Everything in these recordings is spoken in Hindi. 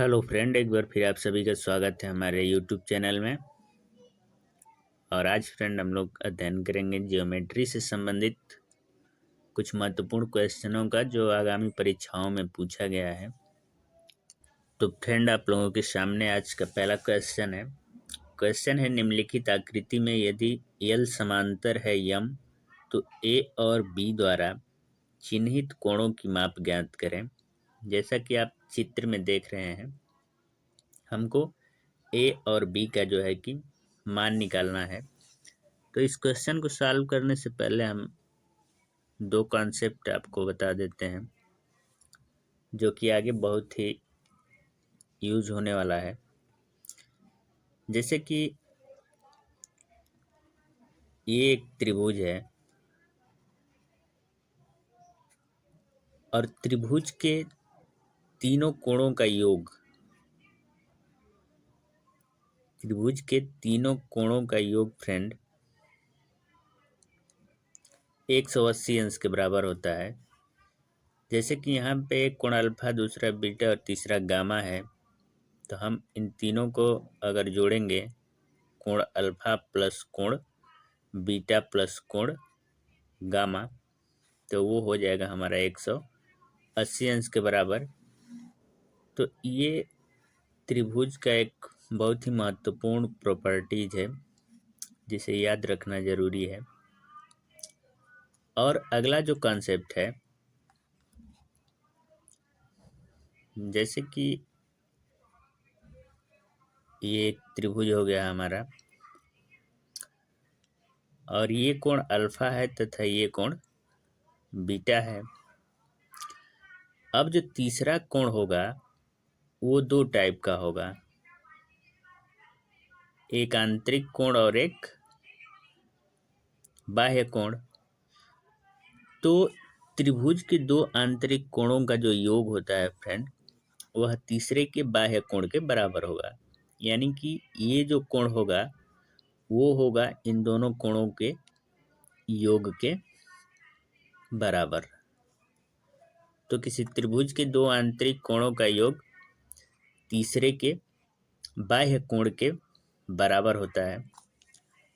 हेलो फ्रेंड, एक बार फिर आप सभी का स्वागत है हमारे यूट्यूब चैनल में। और आज फ्रेंड हम लोग अध्ययन करेंगे ज्योमेट्री से संबंधित कुछ महत्वपूर्ण क्वेश्चनों का जो आगामी परीक्षाओं में पूछा गया है। तो फ्रेंड आप लोगों के सामने आज का पहला क्वेश्चन है निम्नलिखित आकृति में यदि यल समांतर है यम तो ए और बी द्वारा चिन्हित कोणों की माप ज्ञात करें। जैसा कि आप चित्र में देख रहे हैं, हमको ए और बी का जो है कि मान निकालना है। तो इस क्वेश्चन को सॉल्व करने से पहले हम दो कॉन्सेप्ट आपको बता देते हैं जो कि आगे बहुत ही यूज होने वाला है। जैसे कि ये एक त्रिभुज है और त्रिभुज के तीनों कोणों का योग, त्रिभुज के तीनों कोणों का योग फ्रेंड 180 अंश के बराबर होता है। जैसे कि यहाँ पे एक कोण अल्फा, दूसरा बीटा और तीसरा गामा है, तो हम इन तीनों को अगर जोड़ेंगे, कोण अल्फा प्लस कोण बीटा प्लस कोण गामा, तो वो हो जाएगा हमारा 180 अंश के बराबर। तो ये त्रिभुज का एक बहुत ही महत्वपूर्ण प्रॉपर्टीज है जिसे याद रखना जरूरी है। और अगला जो कॉन्सेप्ट है, जैसे कि ये एक त्रिभुज हो गया हमारा और ये कोण अल्फा है तथा ये कोण बीटा है। अब जो तीसरा कोण होगा वो दो टाइप का होगा, एक आंतरिक कोण और एक बाह्य कोण। तो त्रिभुज के दो आंतरिक कोणों का जो योग होता है फ्रेंड, वह तीसरे के बाह्य कोण के बराबर होगा। यानी कि ये जो कोण होगा वो होगा इन दोनों कोणों के योग के बराबर। तो किसी त्रिभुज के दो आंतरिक कोणों का योग तीसरे के बाह्य कोण के बराबर होता है।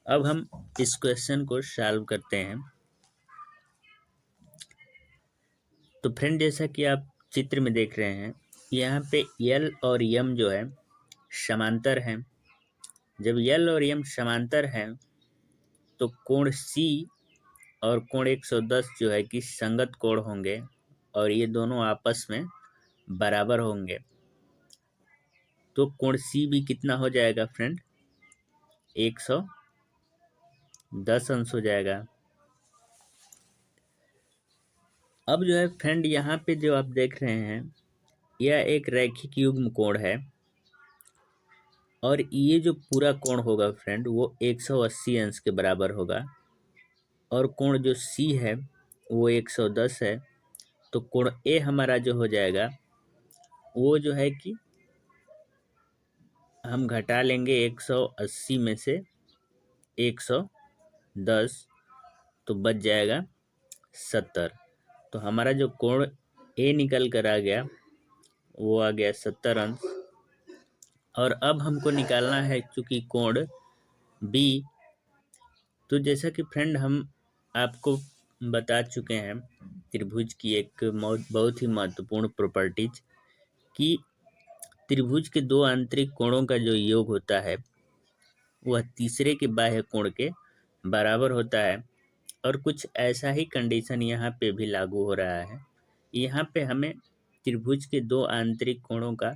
अब हम इस क्वेश्चन को सॉल्व करते हैं। तो फ्रेंड जैसा कि आप चित्र में देख रहे हैं, यहाँ पे यल और यम जो है समांतर हैं। जब यल और यम समांतर हैं तो कोण सी और कोण 110 जो है कि संगत कोण होंगे और ये दोनों आपस में बराबर होंगे। तो कोण सी भी कितना हो जाएगा फ्रेंड? 110 अंश हो जाएगा। अब जो है फ्रेंड यहाँ पे जो आप देख रहे हैं, यह एक रैखिक युग्म कोण है और ये जो पूरा कोण होगा फ्रेंड वो 180 अंश के बराबर होगा। और कोण जो सी है वो 110 है। तो कोण ए हमारा जो हो जाएगा वो जो है कि हम घटा लेंगे 180 में से 110, तो बच जाएगा 70। तो हमारा जो कोण ए निकल कर आ गया वो आ गया 70 अंश। और अब हमको निकालना है चूंकि कोण बी। तो जैसा कि फ्रेंड हम आपको बता चुके हैं त्रिभुज की एक बहुत ही महत्वपूर्ण प्रॉपर्टीज कि त्रिभुज के दो आंतरिक कोणों का जो योग होता है वह तीसरे के बाह्य कोण के बराबर होता है। और कुछ ऐसा ही कंडीशन यहाँ पे भी लागू हो रहा है। यहाँ पे हमें त्रिभुज के दो आंतरिक कोणों का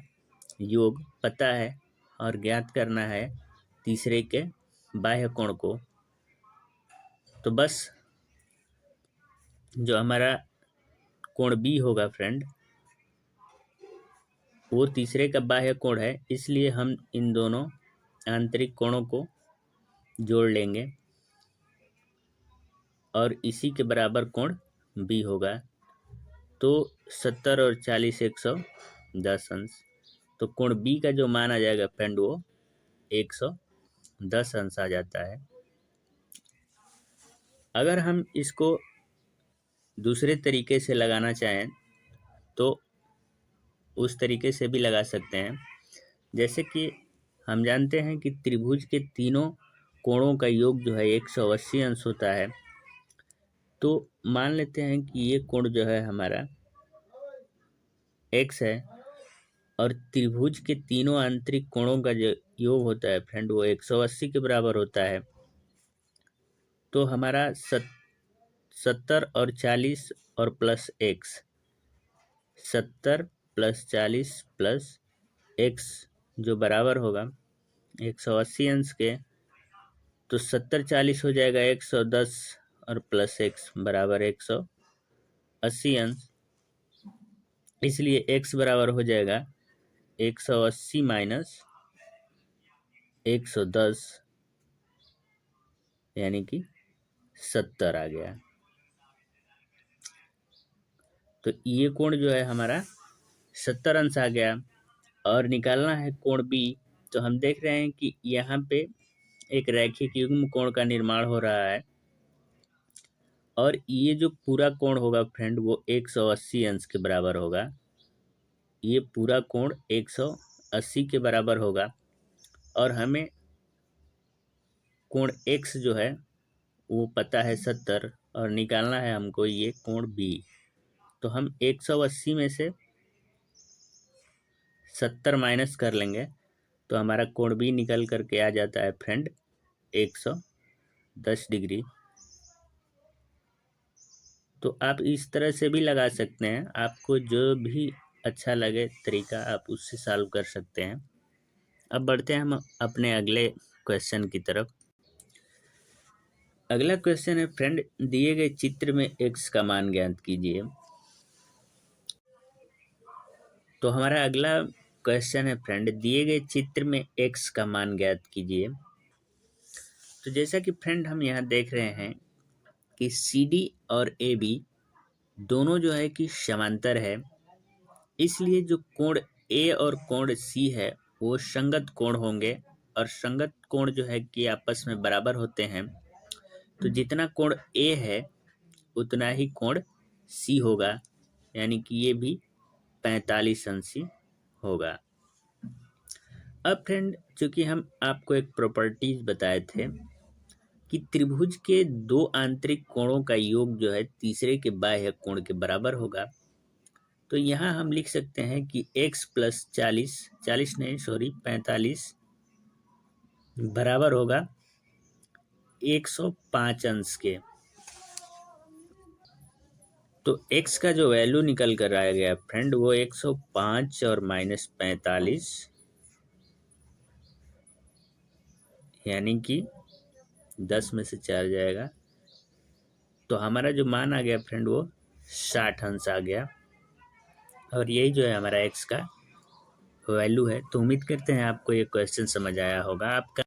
योग पता है और ज्ञात करना है तीसरे के बाह्य कोण को। तो बस जो हमारा कोण बी होगा फ्रेंड वो तीसरे का बाह्य कोण है, इसलिए हम इन दोनों आंतरिक कोणों को जोड़ लेंगे और इसी के बराबर कोण बी होगा। तो 70 और 40 110 अंश। तो कोण बी का जो मान आ जाएगा फ्रेंड वो 110 अंश आ जाता है। अगर हम इसको दूसरे तरीके से लगाना चाहें तो उस तरीके से भी लगा सकते हैं। जैसे कि हम जानते हैं कि त्रिभुज के तीनों कोणों का योग जो है 180 अंश होता है। तो मान लेते हैं कि ये कोण जो है हमारा x है और त्रिभुज के तीनों आंतरिक कोणों का जो योग होता है फ्रेंड वो 180 के बराबर होता है। तो हमारा 70 और 40 और plus x, 70 plus 40 plus x जो बराबर होगा 180 अंश के। तो 70 40 हो जाएगा 110 और प्लस x बराबर 180 अंश। इसलिए x बराबर हो जाएगा 180 माइनस 110 यानी कि 70 आ गया। तो ये कोण जो है हमारा 70 अंश आ गया। और निकालना है कोण B। तो हम देख रहे हैं कि यहाँ पे एक रैखिक युग्म कोण का निर्माण हो रहा है और ये जो पूरा कोण होगा फ्रेंड वो 180 अंश के बराबर होगा। ये पूरा कोण 180 के बराबर होगा और हमें कोण x जो है वो पता है 70 और निकालना है हमको ये कोण B। तो हम 180 में से 70 माइनस कर लेंगे तो हमारा कोण B निकल करके आ जाता है फ्रेंड 110 डिग्री। तो आप इस तरह से भी लगा सकते हैं, आपको जो भी अच्छा लगे तरीका आप उससे सॉल्व कर सकते हैं। अब बढ़ते हैं हम अपने अगले क्वेश्चन की तरफ। अगला क्वेश्चन है फ्रेंड, दिए गए चित्र में x का मान ज्ञात कीजिए। तो हमारा अगला क्वेश्चन है फ्रेंड, दिए गए चित्र में x का मान ज्ञात कीजिए। तो जैसा कि फ्रेंड हम यहाँ देख रहे हैं कि CD और AB दोनों जो है कि समांतर है, इसलिए जो कोण A और कोण C है वो संगत कोण होंगे और संगत कोण जो है कि आपस में बराबर होते हैं। तो जितना कोण A है उतना ही कोण C होगा, यानी कि ये भी 45 अंश ही होगा। अब फ्रेंड चूंकि हम आपको एक प्रॉपर्टीज बताए थे कि त्रिभुज के दो आंतरिक कोणों का योग जो है तीसरे के बाह्य कोण के बराबर होगा। तो यहाँ हम लिख सकते हैं कि x प्लस 45 बराबर होगा 105 अंश के। तो x का जो वैल्यू निकल कर आया गया फ्रेंड वो 105 और माइनस 45 यानी कि 10 में से 4 जाएगा। तो हमारा जो मान आ गया फ्रेंड वो 60 अंश आ गया और यही जो है हमारा x का वैल्यू है। तो उम्मीद करते हैं आपको ये क्वेश्चन समझ आया होगा। आपका